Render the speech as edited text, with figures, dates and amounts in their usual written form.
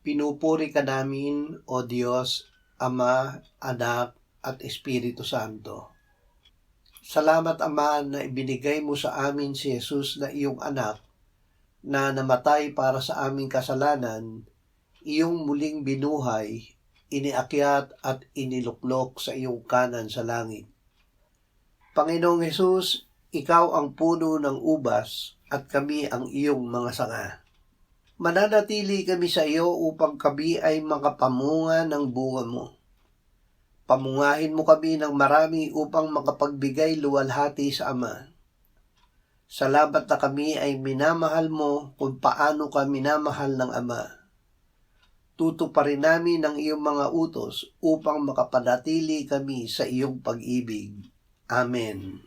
Pinupuri ka namin, O Diyos, Ama, Anak, at Espiritu Santo. Salamat, Ama, na ibinigay mo sa amin si Jesus na iyong anak, na namatay para sa aming kasalanan, iyong muling binuhay, iniakyat at iniluklok sa iyong kanan sa langit. Panginoong Jesus, ikaw ang puno ng ubas at kami ang iyong mga sanga. Mananatili kami sa iyo upang kami ay makapamunga ng bunga mo. Pamungahin mo kami ng marami upang makapagbigay luwalhati sa Ama. Salamat na kami ay minamahal mo kung paano ka minamahal ng Ama. Tutuparin namin ang iyong mga utos upang makapanatili kami sa iyong pag-ibig. Amen.